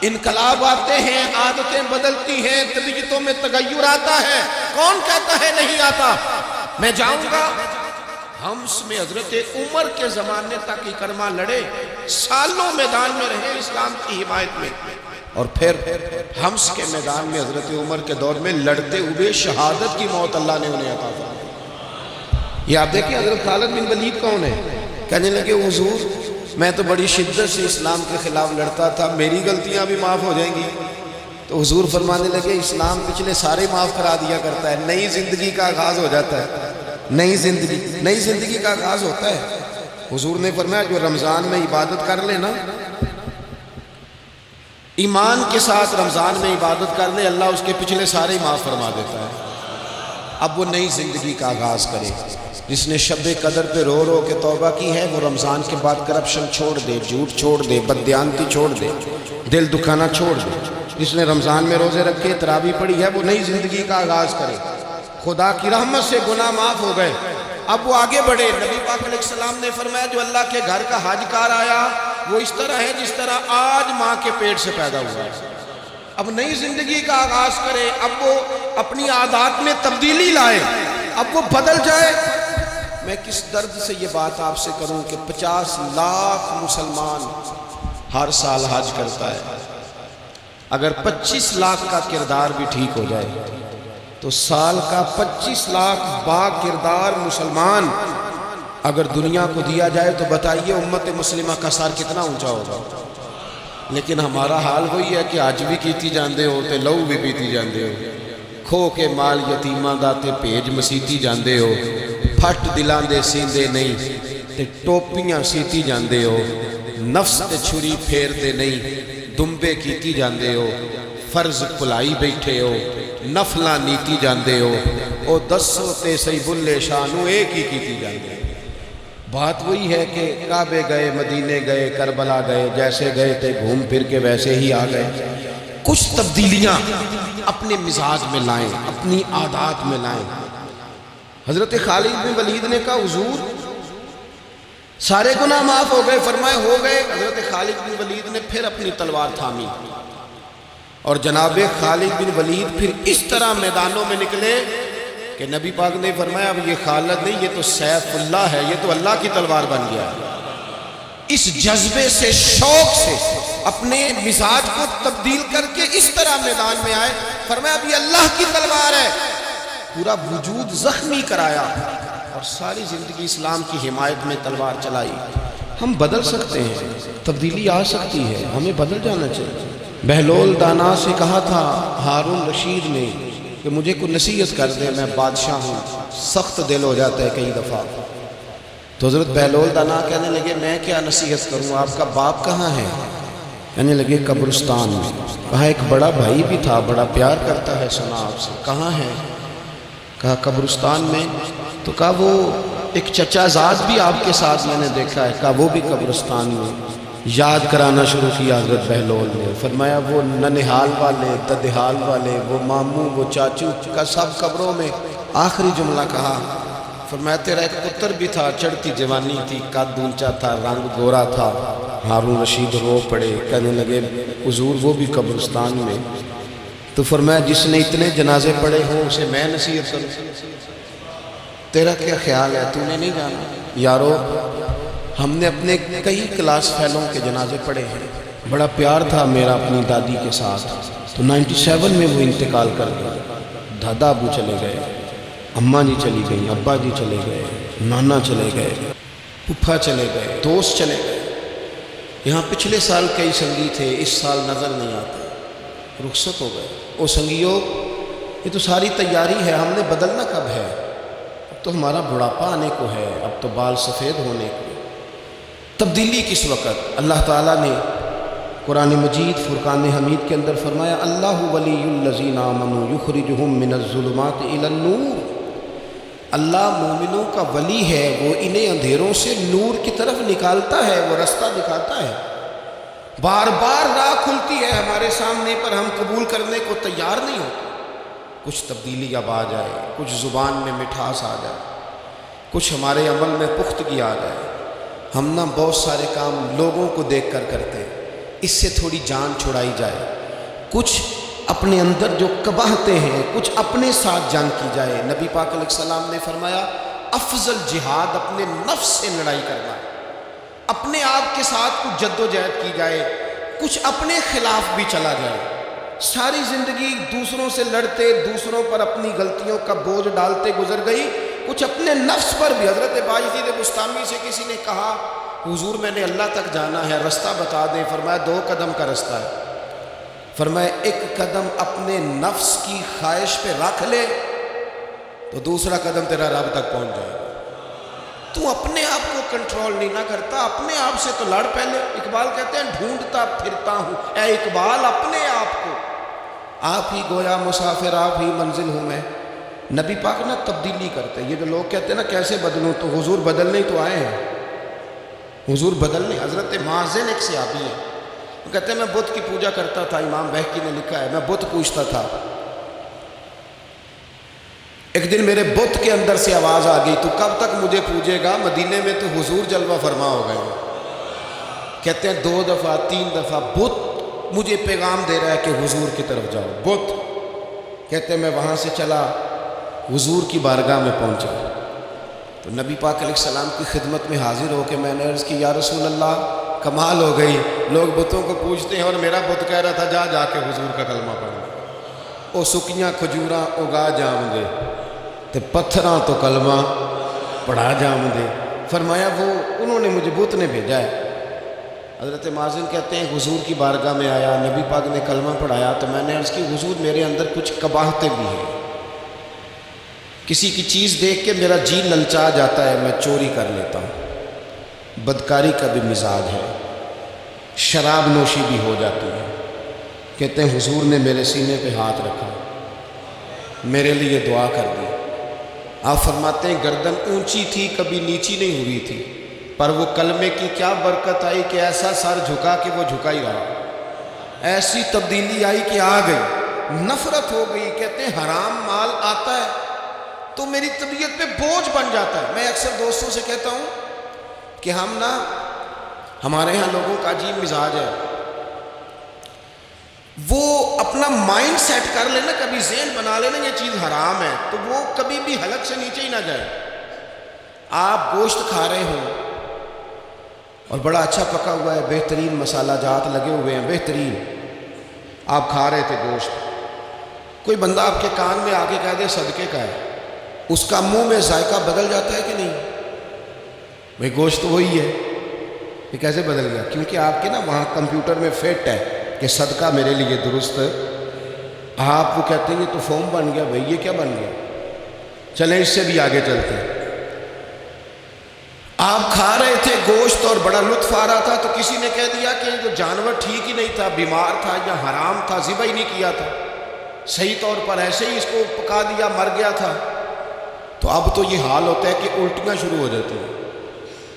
انقلاب آتے ہیں، عادتیں بدلتی ہیں، طبیعتوں میں تغیر آتا ہے، کون کہتا ہے نہیں آتا؟ میں جاؤں گا۔ ہمس میں حضرت عمر کے زمانے تک اکرمہ لڑے، سالوں میدان میں رہے اسلام کی حمایت میں، اور پھر ہمس کے میدان میں حضرت عمر کے دور میں لڑتے ہوئے شہادت کی موت اللہ نے انہیں عطا فرمائی۔ یہ آپ دیکھیں حضرت خالد بن ولید کون ہے؟ کہنے لگے حضور میں تو بڑی شدت سے اسلام کے خلاف لڑتا تھا، میری غلطیاں بھی معاف ہو جائیں گی؟ تو حضور فرمانے لگے اسلام پچھلے سارے معاف کرا دیا کرتا ہے، نئی زندگی کا آغاز ہو جاتا ہے، نئی زندگی کا آغاز ہوتا ہے۔ حضور نے فرمایا جو رمضان میں عبادت کر لے نا، ایمان کے ساتھ رمضان میں عبادت کر لے، اللہ اس کے پچھلے سارے معاف فرما دیتا ہے۔ اب وہ نئی زندگی کا آغاز کرے۔ جس نے شب قدر پہ رو رو کے توبہ کی ہے، وہ رمضان کے بعد کرپشن چھوڑ دے، جھوٹ چھوڑ دے، بددیانتی چھوڑ دے، دل دکھانا چھوڑ دے۔ جس نے رمضان میں روزے رکھے، تراویح پڑھی ہے، وہ نئی زندگی کا آغاز کرے۔ خدا کی رحمت سے گناہ معاف ہو گئے، اب وہ آگے بڑھے۔ نبی پاک علیہ السلام نے فرمایا جو اللہ کے گھر کا حج کار آیا وہ اس طرح ہے جس طرح آج ماں کے پیٹ سے پیدا ہوا ہے۔ اب نئی زندگی کا آغاز کرے، اب وہ اپنی عادات میں تبدیلی لائے، اب وہ بدل جائے۔ میں کس درد سے یہ بات آپ سے کروں کہ 50 لاکھ مسلمان ہر سال حج کرتا ہے، اگر 25 لاکھ کا کردار بھی ٹھیک ہو جائے تو سال کا 25 لاکھ با کردار مسلمان اگر دنیا کو دیا جائے تو بتائیے امت مسلمہ کا سر کتنا اونچا ہوگا۔ لیکن ہمارا حال وہی ہے کہ آج بھی کیتی جاندے ہو تے لہو بھی پیتی جاندے ہو، کھو کے مال یتیماں دا تے بھیج مسیتی جاندے ہو، پھٹ دلاں دے سیندے نہیں تے ٹوپیاں سیتی جاندے ہو، نفس تے چھری پھیر دے نہیں دمبے کیتی جاندے ہو، فرض بھلائی بیٹھے ہو، نفلاں نیتی جاندے ہو، او دسو تے سی بلے شانو ایک ہی کیتی جاندے ہو۔ بات وہی ہے کہ کعبے گئے، مدینے گئے، کربلا گئے، جیسے گئے تھے گھوم پھر کے ویسے ہی آ گئے۔ کچھ تبدیلیاں اپنے مزاج میں لائیں، اپنی عادات میں لائیں۔ حضرت خالد بن ولید نے کہا حضور سارے گناہ معاف ہو گئے؟ فرمائے ہو گئے۔ حضرت خالد بن ولید نے پھر اپنی تلوار تھامی اور جناب خالد بن ولید پھر اس طرح میدانوں میں نکلے کہ نبی پاک نے فرمایا اب یہ خالد نہیں، یہ تو سیف اللہ ہے، یہ تو اللہ کی تلوار بن گیا۔ اس جذبے سے، شوق سے اپنے مزاج کو تبدیل کر کے اس طرح میدان میں آئے، فرمایا اب یہ اللہ کی تلوار ہے۔ پورا وجود زخمی کرایا اور ساری زندگی اسلام کی حمایت میں تلوار چلائی۔ ہم بدل سکتے ہیں، تبدیلی آ سکتی ہے، ہمیں بدل جانا چاہیے۔ بہلول دانا سے کہا تھا ہارون رشید نے کہ مجھے کوئی نصیحت کر دے، میں بادشاہ ہوں، سخت دل ہو جاتا ہے کئی دفعہ۔ تو حضرت بہلول دانا کہنے لگے میں کیا نصیحت کروں، آپ کا باپ کہاں ہے؟ کہنے لگے قبرستان میں۔ کہا ایک بڑا بھائی بھی تھا، بڑا پیار کرتا ہے، سنا آپ سے، کہاں ہے؟ کہا قبرستان میں۔ تو کہا وہ ایک چچا زاد بھی آپ کے ساتھ میں نے دیکھا ہے، کہا وہ بھی قبرستان میں۔ یاد کرانا شروع کیا حضرت بہلول نے، فرمایا وہ ننہال والے، ددہال والے، وہ ماموں، وہ چاچو کا سب قبروں میں آخری جملہ کہا، فرمایا تیرا ایک پتر بھی تھا، چڑھتی جوانی تھی، قد اونچا تھا، رنگ گورا تھا۔ ہارون رشید رو پڑے، کہنے لگے حضور وہ بھی قبرستان میں، تو فرمایا جس نے اتنے جنازے پڑے ہوں اسے میں نصیحت کروں، تیرا کیا خیال ہے، تو نے نہیں جانا؟ یارو ہم نے اپنے کئی کلاس فیلوں کے جنازے پڑھے ہیں، بڑا پیار تھا میرا اپنی دادی کے ساتھ، تو 97 میں وہ انتقال کر گئے، دادا ابو چلے گئے، اماں جی چلی گئی، ابا جی چلے گئے، نانا چلے گئے، پھپھا چلے گئے، دوست چلے گئے۔ یہاں پچھلے سال کئی سنگی تھے، اس سال نظر نہیں آتے، رخصت ہو گئے۔ او سنگیو، یہ تو ساری تیاری ہے، ہم نے بدلنا کب ہے؟ اب تو ہمارا بڑھاپا آنے کو ہے، اب تو بال سفید ہونے کو۔ تبدیلی کس وقت؟ اللہ تعالیٰ نے قرآن مجید فرقان حمید کے اندر فرمایا اللہ ولی الذین آمنوا یخرجہم من الظلمات الی النور، اللہ مومنوں کا ولی ہے، وہ انہیں اندھیروں سے نور کی طرف نکالتا ہے، وہ رستہ دکھاتا ہے۔ بار بار راہ کھلتی ہے ہمارے سامنے، پر ہم قبول کرنے کو تیار نہیں ہوتے۔ کچھ تبدیلی اب آ جائے، کچھ زبان میں مٹھاس آ جائے، کچھ ہمارے عمل میں پختگی آ جائے۔ ہم نہ بہت سارے کام لوگوں کو دیکھ کر کرتے، اس سے تھوڑی جان چھڑائی جائے۔ کچھ اپنے اندر جو قباہتیں ہیں، کچھ اپنے ساتھ جنگ کی جائے۔ نبی پاک علیہ السلام نے فرمایا افضل جہاد اپنے نفس سے لڑائی کرنا ہے، اپنے آپ کے ساتھ کچھ جد و جہد کی جائے، کچھ اپنے خلاف بھی چلا جائے۔ ساری زندگی دوسروں سے لڑتے، دوسروں پر اپنی غلطیوں کا بوجھ ڈالتے گزر گئی، کچھ اپنے نفس پر بھی۔ حضرت باجید بستامی سے کسی نے کہا حضور میں نے اللہ تک جانا ہے، رستہ بتا دیں۔ فرمایا 2 قدم کا رستہ ہے، فرمایا 1 قدم اپنے نفس کی خواہش پہ رکھ لے تو دوسرا قدم تیرا رب تک پہنچ جائے گا۔ تو اپنے آپ کو کنٹرول نہیں نہ کرتا، اپنے آپ سے تو لڑ پہلے۔ اقبال کہتے ہیں ڈھونڈتا پھرتا ہوں اے اقبال اپنے آپ کو، آپ ہی گویا مسافر، آپ ہی منزل ہوں میں۔ نبی پاک نہ تبدیلی کرتے۔ یہ جو لوگ کہتے ہیں نا کیسے بدلوں، تو حضور بدلنے ہی تو آئے ہیں، حضور بدلنے۔ حضرت مازن ایک صحابی ہے، وہ کہتے ہیں میں بت کی پوجا کرتا تھا، امام بہقی نے لکھا ہے، میں بت پوجتا تھا۔ ایک دن میرے بت کے اندر سے آواز آ گئی تو کب تک مجھے پوجے گا، مدینے میں تو حضور جلوہ فرما ہو گئے۔ کہتے ہیں 2 دفعہ 3 دفعہ بت مجھے پیغام دے رہا ہے کہ حضور کی طرف جاؤ۔ بت کہتے ہیں میں وہاں سے چلا، حضور کی بارگاہ میں پہنچا تو نبی پاک علیہ السلام کی خدمت میں حاضر ہو کے میں نے عرض کی یا رسول اللہ کمال ہو گئی، لوگ بتوں کو پوجتے ہیں اور میرا بت کہہ رہا تھا جا جا کے حضور کا کلمہ پڑھنا۔ او سکیاں کھجوراں اگا جام دے تے پتھراں تو کلمہ پڑھا جام دے۔ فرمایا وہ انہوں نے مجھے بت نے بھیجا ہے۔ حضرت مازن کہتے ہیں حضور کی بارگاہ میں آیا، نبی پاک نے کلمہ پڑھایا تو میں نے عرض کی حضور میرے اندر کچھ قباہتیں بھی ہیں، کسی کی چیز دیکھ کے میرا جی للچا جاتا ہے، میں چوری کر لیتا ہوں، بدکاری کا بھی مزاج ہے، شراب نوشی بھی ہو جاتی ہے۔ کہتے ہیں حضور نے میرے سینے پہ ہاتھ رکھا، میرے لیے دعا کر دی۔ آپ فرماتے ہیں گردن اونچی تھی کبھی نیچی نہیں ہوئی تھی، پر وہ کلمے کی کیا برکت آئی کہ ایسا سر جھکا کہ وہ جھکا ہی رہا، ایسی تبدیلی آئی کہ آ گئی، نفرت ہو گئی۔ کہتے ہیں حرام مال آتا ہے تو میری طبیعت پہ بوجھ بن جاتا ہے۔ میں اکثر دوستوں سے کہتا ہوں کہ ہمارے ہاں لوگوں کا عجیب مزاج ہے، وہ اپنا مائنڈ سیٹ کر لینا، کبھی ذہن بنا لینا یہ چیز حرام ہے تو وہ کبھی بھی حلق سے نیچے ہی نہ جائے۔ آپ گوشت کھا رہے ہوں اور بڑا اچھا پکا ہوا ہے، بہترین مسالہ جات لگے ہوئے ہیں، بہترین، آپ کھا رہے تھے گوشت، کوئی بندہ آپ کے کان میں آ کے کہہ دے صدقے کا ہے، اس کا منہ میں ذائقہ بدل جاتا ہے کہ نہیں؟ بھئی گوشت وہی ہے، یہ کیسے بدل گیا؟ کیونکہ آپ کے نا وہاں کمپیوٹر میں فٹ ہے کہ صدقہ میرے لیے درست ہے۔ آپ وہ کہتے ہیں یہ تو فارم بن گیا، بھئی یہ کیا بن گیا؟ چلیں اس سے بھی آگے چلتے ہیں۔ آپ کھا رہے تھے گوشت اور بڑا لطف آ رہا تھا تو کسی نے کہہ دیا کہ جو جانور ٹھیک ہی نہیں تھا، بیمار تھا یا حرام تھا، ذبح ہی نہیں کیا تھا، صحیح طور پر ایسے ہی اس کو پکا دیا، مر گیا تھا۔ تو اب تو یہ حال ہوتا ہے کہ الٹیاں شروع ہو جاتی ہیں۔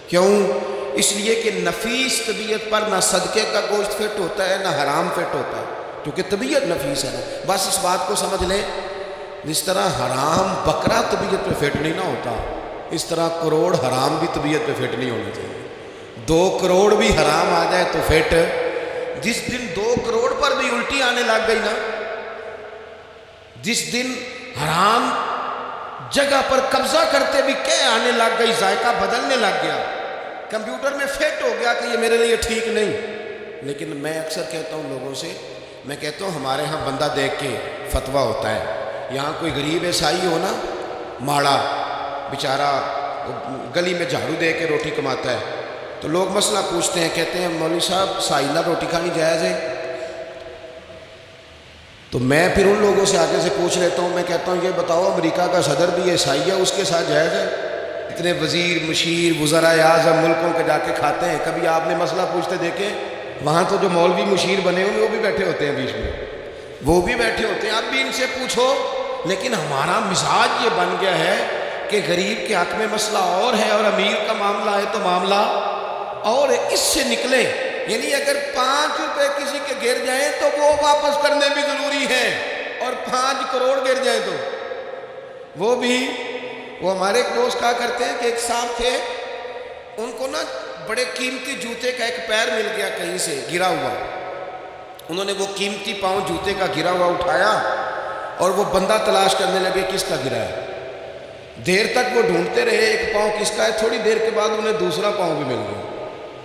کیوں؟ اس لیے کہ نفیس طبیعت پر نہ صدقے کا گوشت فٹ ہوتا ہے نہ حرام فٹ ہوتا ہے، کیونکہ طبیعت نفیس ہے نا۔ بس اس بات کو سمجھ لیں، جس طرح حرام بکرا طبیعت پہ فٹ نہیں نہ ہوتا، اس طرح کروڑ حرام بھی طبیعت پہ فٹ نہیں ہونا چاہیے۔ 2 کروڑ بھی حرام آ جائے تو فٹ۔ جس دن 2 کروڑ پر بھی الٹی آنے لگ گئی نا، جس دن حرام جگہ پر قبضہ کرتے بھی کہہ آنے لگ گئی، ذائقہ بدلنے لگ گیا، کمپیوٹر میں فٹ ہو گیا کہ یہ میرے لیے ٹھیک نہیں۔ لیکن میں اکثر کہتا ہوں لوگوں سے، میں کہتا ہوں ہمارے ہاں بندہ دیکھ کے فتویٰ ہوتا ہے۔ یہاں کوئی غریب عیسائی ہو نا، ماڑا بیچارہ گلی میں جھاڑو دے کے روٹی کماتا ہے، تو لوگ مسئلہ پوچھتے ہیں، کہتے ہیں مولوی صاحب سائلہ روٹی کھانی جائز ہے؟ تو میں پھر ان لوگوں سے آگے سے پوچھ لیتا ہوں، میں کہتا ہوں یہ بتاؤ امریکہ کا صدر بھی عیسائی ہے، اس کے ساتھ جائز ہے؟ اتنے وزیر مشیر وزراء اعظم ملکوں کے جا کے کھاتے ہیں، کبھی آپ نے مسئلہ پوچھتے دیکھیں؟ وہاں تو جو مولوی مشیر بنے ہوئے وہ بھی بیٹھے ہوتے ہیں بیچ میں، وہ بھی بیٹھے ہوتے ہیں، اب بھی ان سے پوچھو۔ لیکن ہمارا مزاج یہ بن گیا ہے کہ غریب کے حق میں مسئلہ اور ہے اور امیر کا معاملہ ہے تو معاملہ اور اس سے نکلے۔ یعنی اگر 5 روپے کسی کے گر جائیں تو وہ واپس کرنے بھی ضروری ہے، اور 5 کروڑ گر جائیں تو وہ بھی۔ وہ ہمارے ایک دوست کہا کرتے ہیں کہ ایک صاحب تھے، ان کو نا بڑے قیمتی جوتے کا ایک پیر مل گیا کہیں سے گرا ہوا، انہوں نے وہ قیمتی پاؤں جوتے کا گرا ہوا اٹھایا اور وہ بندہ تلاش کرنے لگے کس کا گرا ہے۔ دیر تک وہ ڈھونڈتے رہے ایک پاؤں کس کا ہے، تھوڑی دیر کے بعد انہیں دوسرا پاؤں بھی مل گیا،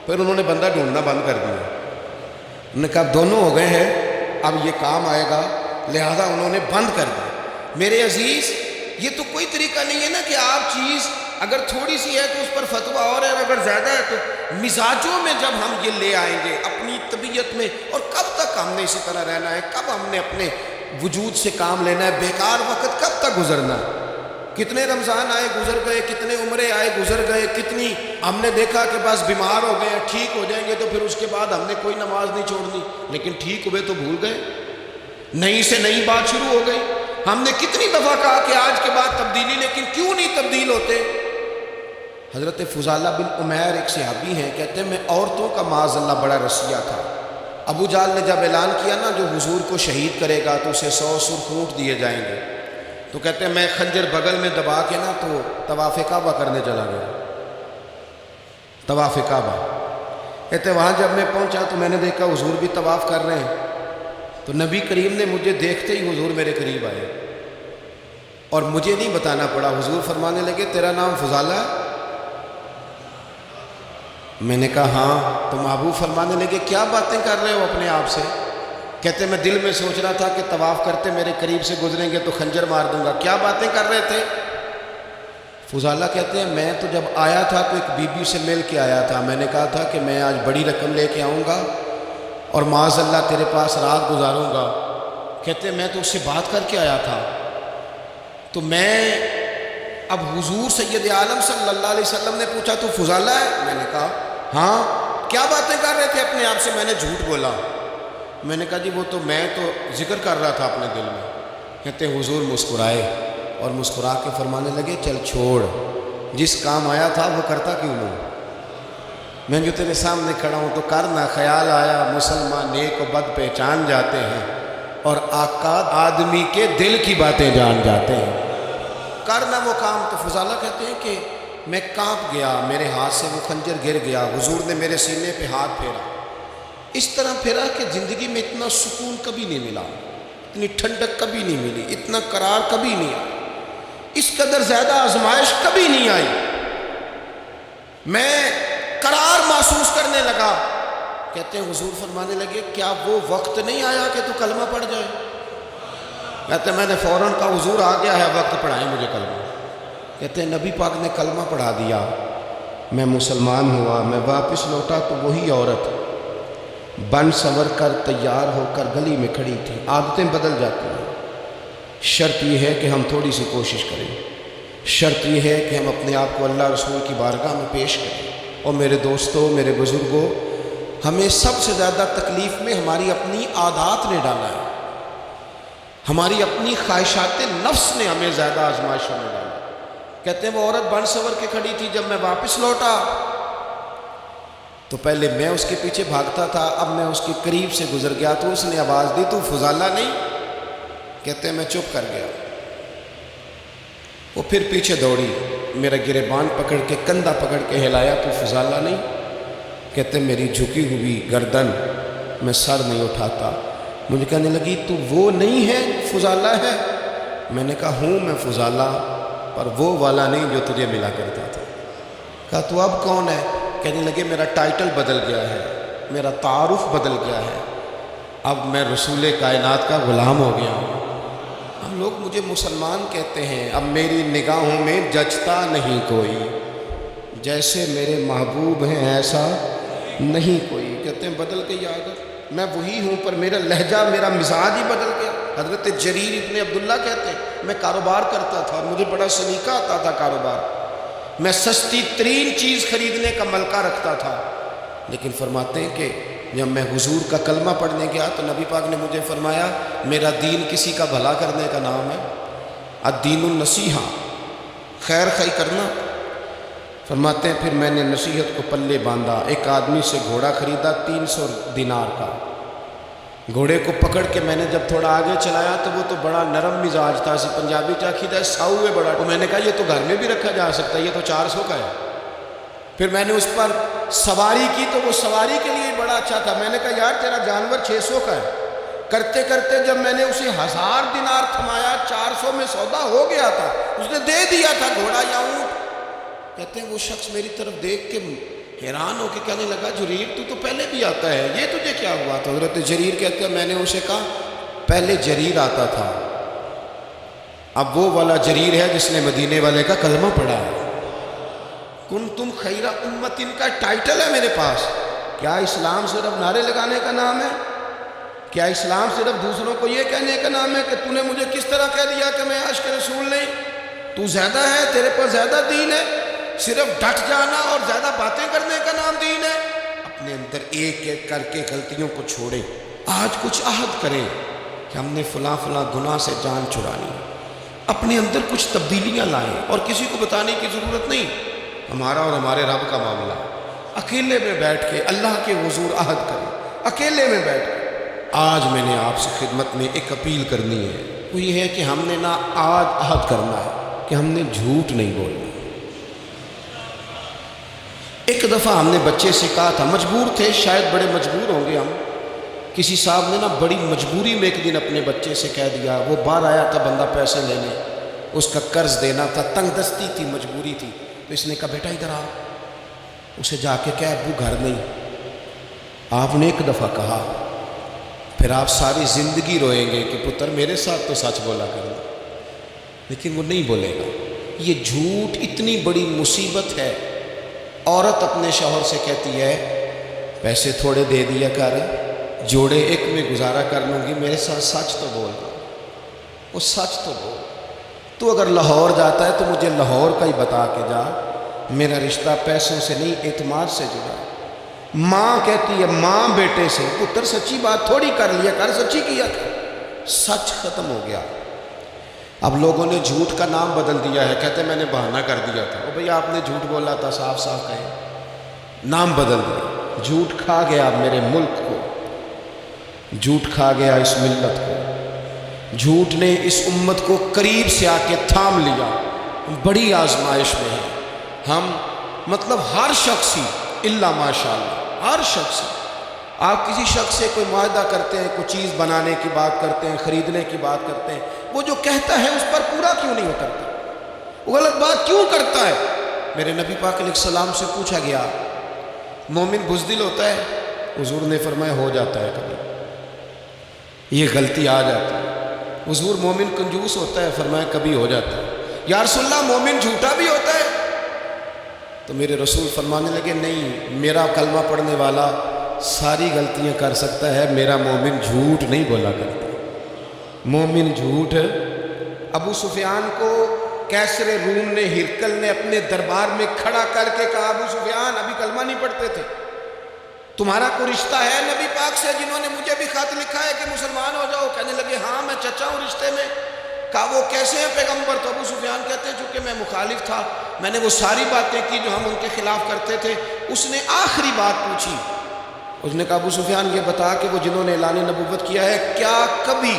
پھر انہوں نے بندہ ڈھونڈنا بند کر دیا۔ انہوں نے کہا دونوں ہو گئے ہیں، اب یہ کام آئے گا، لہذا انہوں نے بند کر دیا۔ میرے عزیز، یہ تو کوئی طریقہ نہیں ہے نا کہ آپ چیز اگر تھوڑی سی ہے تو اس پر فتویٰ اور ہے، اگر زیادہ ہے تو مزاجوں میں جب ہم یہ لے آئیں گے اپنی طبیعت میں، اور کب تک ہم نے اسی طرح رہنا ہے؟ کب ہم نے اپنے وجود سے کام لینا ہے؟ بیکار وقت کب تک گزرنا ہے؟ کتنے رمضان آئے گزر گئے، کتنے عمرے آئے گزر گئے، کتنی ہم نے دیکھا کہ بس بیمار ہو گئے، ٹھیک ہو جائیں گے تو پھر اس کے بعد ہم نے کوئی نماز نہیں چھوڑنی، لیکن ٹھیک ہوئے تو بھول گئے، نئی سے نئی بات شروع ہو گئی۔ ہم نے کتنی دفعہ کہا کہ آج کے بعد تبدیلی، لیکن کیوں نہیں تبدیل ہوتے؟ حضرت فضالہ بن عمیر ایک صحابی ہیں، کہتے ہیں میں عورتوں کا معاذ اللہ بڑا رسیہ تھا۔ ابو جہل نے جب اعلان کیا نا جو حضور کو شہید کرے گا تو اسے 100 سرخ اونٹ دیے جائیں گے، تو کہتے ہیں میں خنجر بغل میں دبا کے نا تو طواف کعبہ کرنے چلا گیا، طواف کعبہ۔ کہتے ہیں وہاں جب میں پہنچا تو میں نے دیکھا حضور بھی طواف کر رہے ہیں، تو نبی کریم نے مجھے دیکھتے ہی حضور میرے قریب آئے اور مجھے نہیں بتانا پڑا، حضور فرمانے لگے تیرا نام فضالہ ہے؟ میں نے کہا ہاں۔ تو محبوب فرمانے لگے کیا باتیں کر رہے ہو اپنے آپ سے؟ کہتے میں دل میں سوچ رہا تھا کہ طواف کرتے میرے قریب سے گزریں گے تو خنجر مار دوں گا۔ کیا باتیں کر رہے تھے؟ فضالہ کہتے ہیں میں تو جب آیا تھا تو ایک بی بی سے مل کے آیا تھا، میں نے کہا تھا کہ میں آج بڑی رقم لے کے آؤں گا اور معاذ اللہ تیرے پاس رات گزاروں گا۔ کہتے ہیں میں تو اس سے بات کر کے آیا تھا، تو میں اب حضور سید عالم صلی اللہ علیہ وسلم نے پوچھا تو فضالہ ہے؟ میں نے کہا ہاں۔ کیا باتیں کر رہے تھے اپنے آپ سے؟ میں نے جھوٹ بولا۔ میں نے کہا جی وہ تو میں تو ذکر کر رہا تھا اپنے دل میں۔ کہتے ہیں حضور مسکرائے اور مسکرا کے فرمانے لگے چل چھوڑ، جس کام آیا تھا وہ کرتا کیوں نہیں؟ میں جو تیرے سامنے کھڑا ہوں تو کرنا، خیال آیا مسلمان نیک و بد پہچان جاتے ہیں اور آقا آدمی کے دل کی باتیں جان جاتے ہیں، کرنا وہ کام۔ تو فضالہ کہتے ہیں کہ میں کانپ گیا، میرے ہاتھ سے وہ خنجر گر گیا، حضور نے میرے سینے پہ ہاتھ پھیرا، اس طرح پھیرا کہ زندگی میں اتنا سکون کبھی نہیں ملا، اتنی ٹھنڈک کبھی نہیں ملی، اتنا قرار کبھی نہیں آیا، اس قدر زیادہ آزمائش کبھی نہیں آئی۔ میں قرار محسوس کرنے لگا۔ کہتے ہیں حضور فرمانے لگے کیا وہ وقت نہیں آیا کہ تو کلمہ پڑھ جائے؟ کہتے ہیں میں نے فوراً کہا حضور آ گیا ہے وقت، پڑھائیں مجھے کلمہ۔ کہتے ہیں نبی پاک نے کلمہ پڑھا دیا، میں مسلمان ہوا، میں واپس لوٹا تو وہی عورت بن سنور کر تیار ہو کر گلی میں کھڑی تھی۔ عادتیں بدل جاتی ہیں، شرط یہ ہے کہ ہم تھوڑی سی کوشش کریں، شرط یہ ہے کہ ہم اپنے آپ کو اللہ رسول کی بارگاہ میں پیش کریں۔ اور میرے دوستوں، میرے بزرگوں، ہمیں سب سے زیادہ تکلیف میں ہماری اپنی عادات نے ڈالا ہے، ہماری اپنی خواہشات نفس نے ہمیں زیادہ آزمائشوں میں ڈالا۔ کہتے ہیں وہ عورت بن سنور کے کھڑی تھی، جب میں واپس لوٹا تو پہلے میں اس کے پیچھے بھاگتا تھا، اب میں اس کے قریب سے گزر گیا تو اس نے آواز دی، تو فضالہ نہیں؟ کہتے ہیں میں چپ کر گیا۔ وہ پھر پیچھے دوڑی، میرا گریبان پکڑ کے کندھا پکڑ کے ہلایا، تو فضالہ نہیں؟ کہتے ہیں میری جھکی ہوئی گردن، میں سر نہیں اٹھاتا۔ مجھے کہنے لگی تو وہ نہیں ہے فضالہ ہے؟ میں نے کہا ہوں میں فضالہ، پر وہ والا نہیں جو تجھے ملا کرتا تھا۔ کہا تو اب کون ہے؟ کہنے لگے میرا ٹائٹل بدل گیا ہے، میرا تعارف بدل گیا ہے، اب میں رسول کائنات کا غلام ہو گیا ہوں۔ ہم لوگ مجھے مسلمان کہتے ہیں، اب میری نگاہوں میں جچتا نہیں کوئی، جیسے میرے محبوب ہیں ایسا نہیں کوئی۔ کہتے ہیں بدل گئی عادت، میں وہی ہوں پر میرا لہجہ میرا مزاج ہی بدل گیا۔ حضرت جریر ابن عبداللہ کہتے ہیں میں کاروبار کرتا تھا اور مجھے بڑا سلیقہ آتا تھا کاروبار، میں سستی ترین چیز خریدنے کا ملکہ رکھتا تھا، لیکن فرماتے ہیں کہ جب میں حضور کا کلمہ پڑھنے گیا تو نبی پاک نے مجھے فرمایا میرا دین کسی کا بھلا کرنے کا نام ہے، الدین النصیحہ، خیر خی کرنا۔ فرماتے ہیں پھر میں نے نصیحت کو پلے باندھا، ایک آدمی سے گھوڑا خریدا 300 دینار کا، گھوڑے کو پکڑ کے میں نے جب تھوڑا آگے چلایا تو وہ تو بڑا نرم مزاج تھا، اسی پنجابی چاکیدہ ساؤ ہے بڑا، تو میں نے کہا یہ تو گھر میں بھی رکھا جا سکتا ہے، یہ تو 400 کا ہے۔ پھر میں نے اس پر سواری کی تو وہ سواری کے لیے بڑا اچھا تھا، میں نے کہا یار تیرا جانور 600 کا ہے۔ کرتے کرتے جب میں نے اسے 1000 دینار تھمایا، 400 میں سودا ہو گیا تھا، اس نے دے دیا تھا گھوڑا یا اونٹ۔ کہتے ہیں وہ شخص میری طرف دیکھ کے حیران ہو کے کہنے لگا جریر تو پہلے بھی آتا ہے، یہ تجھے کیا ہوا؟ تو حضرت جریر کہتے ہیں میں نے اسے کہا پہلے جریر آتا تھا، اب وہ والا جریر ہے جس نے مدینے والے کا کلمہ پڑھا ہے۔ کنتم خیر امت، ان کا ٹائٹل ہے میرے پاس۔ کیا اسلام صرف نعرے لگانے کا نام ہے؟ کیا اسلام صرف دوسروں کو یہ کہنے کا نام ہے کہ تو نے مجھے کس طرح کہہ دیا کہ میں عاشق رسول نہیں؟ تو زیادہ ہے، تیرے پر زیادہ دین ہے، صرف ڈٹ جانا اور زیادہ باتیں کرنے کا نام دین ہے؟ اپنے اندر ایک ایک کر کے غلطیوں کو چھوڑیں، آج کچھ عہد کریں کہ ہم نے فلاں فلاں گناہ سے جان چھڑانی، اپنے اندر کچھ تبدیلیاں لائیں، اور کسی کو بتانے کی ضرورت نہیں، ہمارا اور ہمارے رب کا معاملہ۔ اکیلے میں بیٹھ کے اللہ کے حضور عہد کریں، اکیلے میں بیٹھ کے۔ آج میں نے آپ سے خدمت میں ایک اپیل کرنی ہے، وہ یہ ہے کہ ہم نے نہ آج عہد کرنا ہے کہ ہم نے جھوٹ نہیں بولنا۔ ایک دفعہ ہم نے بچے سے کہا تھا، مجبور تھے، شاید بڑے مجبور ہوں گے ہم، کسی صاحب نے نا بڑی مجبوری میں ایک دن اپنے بچے سے کہہ دیا، وہ باہر آیا تھا بندہ پیسے لینے، اس کا قرض دینا تھا، تنگ دستی تھی، مجبوری تھی، تو اس نے کہا بیٹا ادھر آ، اسے جا کے کہا ابو گھر نہیں۔ آپ نے ایک دفعہ کہا، پھر آپ ساری زندگی روئیں گے کہ پتر میرے ساتھ تو سچ بولا کرنا، لیکن وہ نہیں بولے گا۔ یہ جھوٹ اتنی بڑی مصیبت ہے۔ عورت اپنے شوہر سے کہتی ہے پیسے تھوڑے دے دیا کر، جوڑے ایک میں گزارا کر لوں گی، میرے ساتھ سچ تو بول، وہ سچ تو بول، تو اگر لاہور جاتا ہے تو مجھے لاہور کا ہی بتا کے جا، میرا رشتہ پیسوں سے نہیں اعتماد سے جڑا۔ ماں کہتی ہے ماں بیٹے سے، پتر سچی بات تھوڑی کر لیا کر، سچی کیا کر، سچ ختم ہو گیا۔ اب لوگوں نے جھوٹ کا نام بدل دیا ہے، کہتے ہیں میں نے بہانہ کر دیا تھا، او بھئی آپ نے جھوٹ بولا تھا، صاف صاف کہیں، نام بدل دیا۔ جھوٹ کھا گیا میرے ملک کو، جھوٹ کھا گیا اس ملت کو، جھوٹ نے اس امت کو قریب سے آ کے تھام لیا۔ بڑی آزمائش میں ہے ہم، مطلب ہر شخص ہی الا ماشاءاللہ، ہر شخص ہی۔ آپ کسی شخص سے کوئی معاہدہ کرتے ہیں، کوئی چیز بنانے کی بات کرتے ہیں، خریدنے کی بات کرتے ہیں، وہ جو کہتا ہے اس پر پورا کیوں نہیں اترتا؟ وہ غلط بات کیوں کرتا ہے؟ میرے نبی پاک علیہ السلام سے پوچھا گیا مومن بزدل ہوتا ہے؟ حضور نے فرمایا ہو جاتا ہے کبھی، یہ غلطی آ جاتی ہے۔ حضور مومن کنجوس ہوتا ہے؟ فرمایا کبھی ہو جاتا ہے۔ یا رسول اللہ مومن جھوٹا بھی ہوتا ہے؟ تو میرے رسول فرمانے لگے نہیں، میرا کلمہ پڑھنے والا ساری غلطیاں کر سکتا ہے، میرا مومن جھوٹ نہیں بولا کرتا۔ مومن جھوٹ، ابو سفیان کو کیسر روم نے، ہرقل نے اپنے دربار میں کھڑا کر کے کہا ابو سفیان ابھی کلمہ نہیں پڑھتے تھے، تمہارا کوئی رشتہ ہے نبی پاک سے جنہوں نے مجھے بھی خط لکھا ہے کہ مسلمان ہو جاؤ؟ کہنے لگے ہاں میں چچا ہوں رشتے میں۔ کہا وہ کیسے ہیں پیغمبر؟ تو ابو سفیان کہتے ہیں چونکہ میں مخالف تھا، میں نے وہ ساری باتیں کی جو ہم ان کے خلاف کرتے تھے، اس نے آخری بات پوچھی. اس نے کہا ابو سفیان یہ بتا کہ وہ جنہوں نے اعلان نبوت کیا ہے کیا کبھی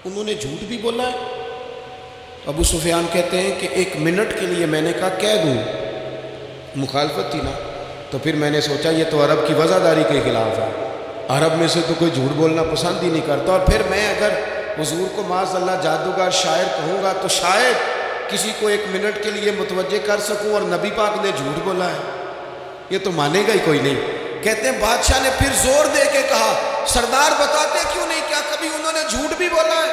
انہوں نے جھوٹ بھی بولا ہے؟ ابو سفیان کہتے ہیں کہ 1 منٹ کے لیے میں نے کہا کہہ دوں، مخالفت تھی نا، تو پھر میں نے سوچا یہ تو عرب کی وزاداری کے خلاف ہے، عرب میں سے تو کوئی جھوٹ بولنا پسند ہی نہیں کرتا، اور پھر میں اگر حضور کو معاذ اللہ جادوگر شاعر کہوں گا تو شاید کسی کو 1 منٹ کے لیے متوجہ کر سکوں، اور نبی پاک نے جھوٹ بولا ہے، یہ تو مانے گا ہی کوئی نہیں. کہتے ہیں بادشاہ نے پھر زور دے کے کہا سردار بتاتے کیوں نہیں، کیا کبھی انہوں نے جھوٹ بھی بولا ہے؟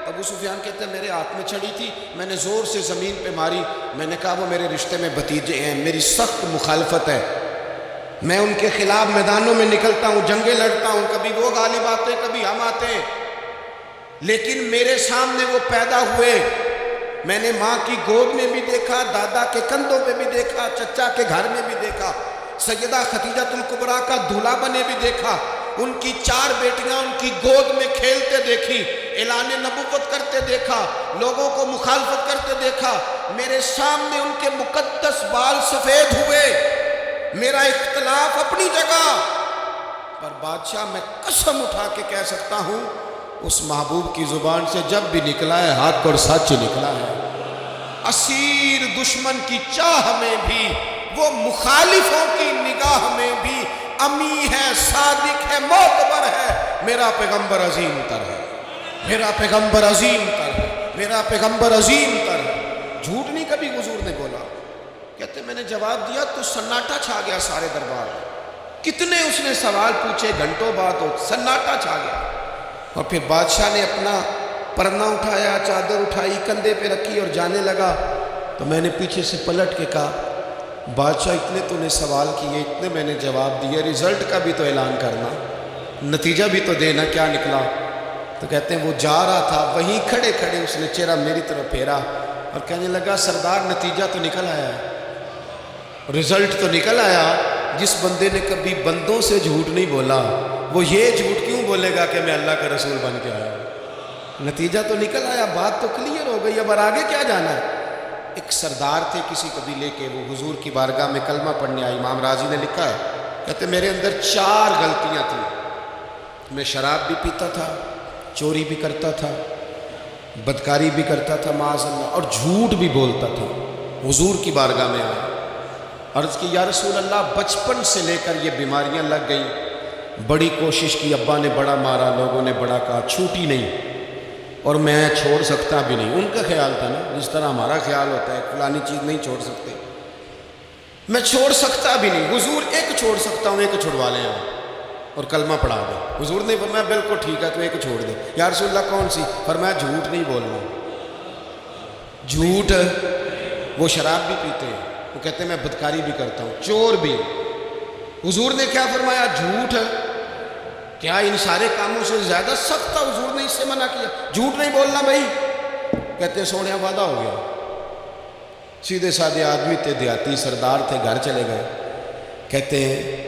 ابو سفیان کہتے ہیں میرے ہاتھ میں چھڑی تھی، میں نے زور سے زمین پہ ماری، میں نے کہا وہ میرے رشتے میں بھتیجے ہیں، میری سخت مخالفت ہے، میں ان کے خلاف میدانوں میں نکلتا ہوں، جنگیں لڑتا ہوں، کبھی وہ غالب آتے کبھی ہم آتے ہیں، لیکن میرے سامنے وہ پیدا ہوئے، میں نے ماں کی گود میں بھی دیکھا، دادا کے کندھوں پہ بھی دیکھا، چچا کے گھر میں بھی دیکھا، سیدہ خدیجہ الکبریٰ کا دولہا بنے بھی دیکھا، ان کی 4 بیٹیاں ان کی گود میں کھیلتے دیکھی، اعلان نبوت کرتے دیکھا، لوگوں کو مخالفت کرتے دیکھا، میرے سامنے ان کے مقدس بال سفید ہوئے، میرا اختلاف اپنی جگہ، پر بادشاہ میں قسم اٹھا کے کہہ سکتا ہوں اس محبوب کی زبان سے جب بھی نکلا ہے حق اور سچ نکلا ہے. اسیر دشمن کی چاہ میں بھی، وہ مخالفوں کی نگاہ میں بھی امی ہے، صادق ہے، معتبر ہے، میرا پیغمبر عظیم تر ہے، میرا پیغمبر عظیم تر ہے، میرا پیغمبر عظیم تر ہے. جھوٹ نہیں کبھی حضور نے بولا. کہتے میں نے جواب دیا تو سناٹا چھا گیا سارے دربار میں، کتنے اس نے سوال پوچھے، گھنٹوں بعد ہو سناٹا چھا گیا. اور پھر بادشاہ نے اپنا پرنا اٹھایا، چادر اٹھائی، کندھے پہ رکھی اور جانے لگا. تو میں نے پیچھے سے پلٹ کے کہا بادشاہ اتنے تو نے سوال کیے، اتنے میں نے جواب دیے، رزلٹ کا بھی تو اعلان کرنا، نتیجہ بھی تو دینا، کیا نکلا؟ تو کہتے ہیں وہ جا رہا تھا، وہیں کھڑے کھڑے اس نے چہرہ میری طرف پھیرا اور کہنے لگا سردار نتیجہ تو نکل آیا ہے، رزلٹ تو نکل آیا. جس بندے نے کبھی بندوں سے جھوٹ نہیں بولا وہ یہ جھوٹ کیوں بولے گا کہ میں اللہ کا رسول بن کے آیا؟ نتیجہ تو نکل آیا، بات تو کلیئر ہو گئی، اب آگے کیا جانا ہے؟ ایک سردار تھے کسی قبیلے کے، وہ حضور کی بارگاہ میں کلمہ پڑھنے آئے. امام راضی نے لکھا ہے، کہتے میرے اندر 4 غلطیاں تھیں، میں شراب بھی پیتا تھا، چوری بھی کرتا تھا، بدکاری بھی کرتا تھا معاذ اللہ، اور جھوٹ بھی بولتا تھا. حضور کی بارگاہ میں آئے، عرض کی یا رسول اللہ بچپن سے لے کر یہ بیماریاں لگ گئیں، بڑی کوشش کی، ابا نے بڑا مارا، لوگوں نے بڑا کہا، چھوٹی نہیں، اور میں چھوڑ سکتا بھی نہیں. ان کا خیال تھا نا جس طرح ہمارا خیال ہوتا ہے فلانی چیز نہیں چھوڑ سکتے، میں چھوڑ سکتا بھی نہیں. حضور ایک چھوڑ سکتا ہوں، ایک چھوڑوا لیں آپ اور کلمہ پڑھا دیں. حضور نے فرمایا بالکل ٹھیک ہے تو ایک چھوڑ دے. یا رسول اللہ کون سی؟ فرمایا جھوٹ نہیں بولنا. جھوٹ، وہ شراب بھی پیتے ہیں، وہ کہتے ہیں میں بدکاری بھی کرتا ہوں، چور بھی. حضور نے کیا فرمایا؟ جھوٹ. کیا ان سارے کاموں سے زیادہ سخت تھا؟ حضور نے اس سے منع کیا، جھوٹ نہیں بولنا بھائی. کہتے ہیں سونے وعدہ ہو گیا. سیدھے سادھے آدمی تھے، دیہاتی سردار تھے، گھر چلے گئے. کہتے ہیں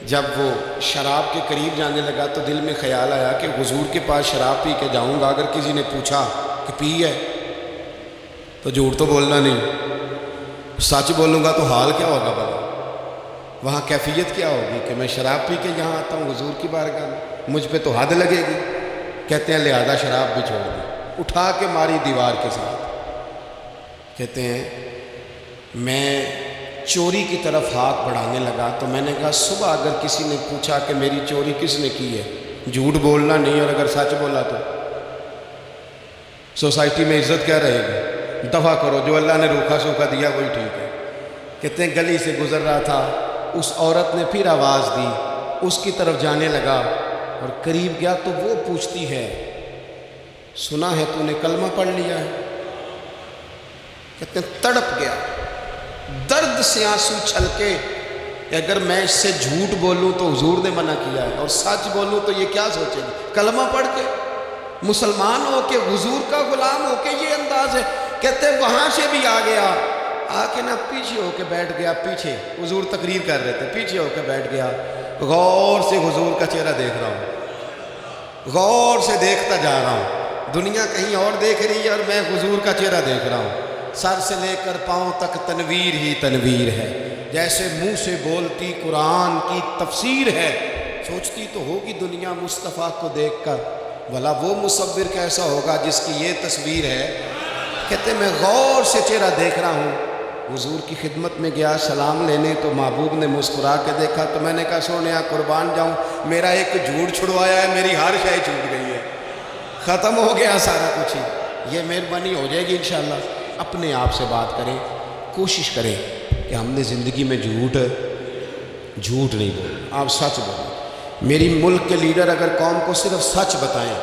جب وہ شراب کے قریب جانے لگا تو دل میں خیال آیا کہ حضور کے پاس شراب پی کے جاؤں گا، اگر کسی نے پوچھا کہ پی ہے تو جھوٹ تو بولنا نہیں، سچ بولوں گا تو حال کیا ہوگا بھلا؟ وہاں کیفیت کیا ہوگی کہ میں شراب پی کے یہاں آتا ہوں حضور کی بارگاہ میں، مجھ پہ تو حد لگے گی. کہتے ہیں لہذا شراب بھی چھوڑ دی، اٹھا کے ماری دیوار کے ساتھ. کہتے ہیں میں چوری کی طرف ہاتھ بڑھانے لگا تو میں نے کہا صبح اگر کسی نے پوچھا کہ میری چوری کس نے کی ہے، جھوٹ بولنا نہیں، اور اگر سچ بولا تو سوسائٹی میں عزت کیا رہے گی؟ دفع کرو، جو اللہ نے روکھا سوکھا دیا وہی ٹھیک ہے. کہتے ہیں گلی سے گزر رہا تھا، اس عورت نے پھر آواز دی، اس کی طرف جانے لگا اور قریب گیا تو وہ پوچھتی ہے سنا ہے تو نے کلمہ پڑھ لیا ہے؟ کہتے ہیں تڑپ گیا، درد سے آنسو چھلکے کہ اگر میں اس سے جھوٹ بولوں تو حضور نے منع کیا ہے، اور سچ بولوں تو یہ کیا سوچے گی؟ کلمہ پڑھ کے مسلمان ہو کے حضور کا غلام ہو کے یہ انداز ہے. کہتے ہیں وہاں سے بھی آ گیا، آ کے نہ پیچھے ہو کے بیٹھ گیا، پیچھے حضور تقریر کر رہے تھے، پیچھے ہو کے بیٹھ گیا. غور سے حضور کا چہرہ دیکھ رہا ہوں، غور سے دیکھتا جا رہا ہوں. دنیا کہیں اور دیکھ رہی ہے اور میں حضور کا چہرہ دیکھ رہا ہوں. سر سے لے کر پاؤں تک تنویر ہی تنویر ہے. جیسے منہ سے بولتی قرآن کی تفسیر ہے، سوچتی تو ہوگی دنیا مصطفیٰ کو دیکھ کر بھلا وہ مصور کیسا ہوگا جس کی یہ تصویر ہے۔ کہتے میں غور سے چہرہ دیکھ رہا ہوں، حضور کی خدمت میں گیا سلام لینے تو محبوب نے مسکرا کے دیکھا تو میں نے کہا سونیا قربان جاؤں، میرا ایک جھوٹ چھڑوایا ہے، میری ہر شے چھوٹ گئی ہے، ختم ہو گیا سارا کچھ ہی۔ یہ مہربانی ہو جائے گی انشاءاللہ۔ اپنے آپ سے بات کریں، کوشش کریں کہ ہم نے زندگی میں جھوٹ نہیں بولنا، آپ سچ بولیں۔ میری ملک کے لیڈر اگر قوم کو صرف سچ بتائیں،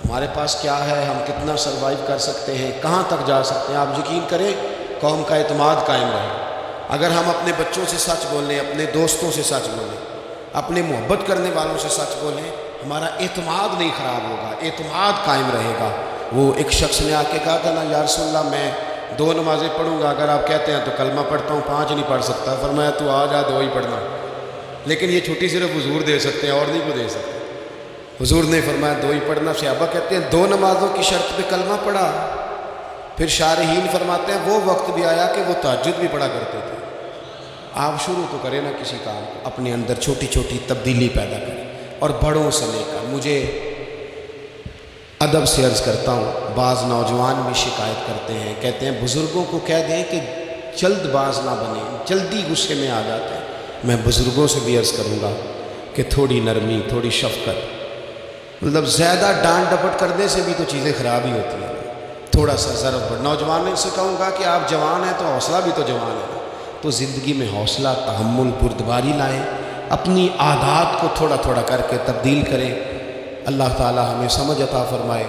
ہمارے پاس کیا ہے، ہم کتنا سروائیو کر سکتے ہیں، کہاں تک جا سکتے ہیں، آپ یقین کریں قوم کا اعتماد قائم رہے۔ اگر ہم اپنے بچوں سے سچ بولیں، اپنے دوستوں سے سچ بولیں، اپنے محبت کرنے والوں سے سچ بولیں، ہمارا اعتماد نہیں خراب ہوگا، اعتماد قائم رہے گا۔ وہ ایک شخص نے آ کے کہا تھا نا یا رسول اللہ میں 2 نمازیں پڑھوں گا، اگر آپ کہتے ہیں تو کلمہ پڑھتا ہوں، 5 نہیں پڑھ سکتا۔ فرمایا تو آ جا 2 ہی پڑھنا، لیکن یہ چھٹی صرف حضور دے سکتے ہیں اور نہیں کو دے سکتے۔ حضور نے فرمایا 2 ہی پڑھنا۔ صحابہ کہتے ہیں 2 نمازوں کی شرط پہ کلمہ پڑھا۔ پھر شارحین فرماتے ہیں وہ وقت بھی آیا کہ وہ تہجد بھی پڑھا کرتے تھے۔ آپ شروع تو کریں نا کسی کام کو، اپنے اندر چھوٹی چھوٹی تبدیلی پیدا کریں، اور بڑوں سے لے کر مجھے ادب سے عرض کرتا ہوں، بعض نوجوان بھی شکایت کرتے ہیں، کہتے ہیں بزرگوں کو کہہ دیں کہ جلد باز نہ بنیں، جلدی غصے میں آ جاتے ہیں۔ میں بزرگوں سے بھی عرض کروں گا کہ تھوڑی نرمی، تھوڑی شفقت، مطلب زیادہ ڈانٹ ڈپٹ کرنے سے بھی تو چیزیں خراب ہی ہوتی ہیں، تھوڑا سا ضرب بڑھ۔ نوجوانوں سے کہوں گا کہ آپ جوان ہیں تو حوصلہ بھی تو جوان ہے، تو زندگی میں حوصلہ، تحمل، بردباری لائیں، اپنی عادات کو تھوڑا تھوڑا کر کے تبدیل کریں۔ اللہ تعالی ہمیں سمجھ عطا فرمائے۔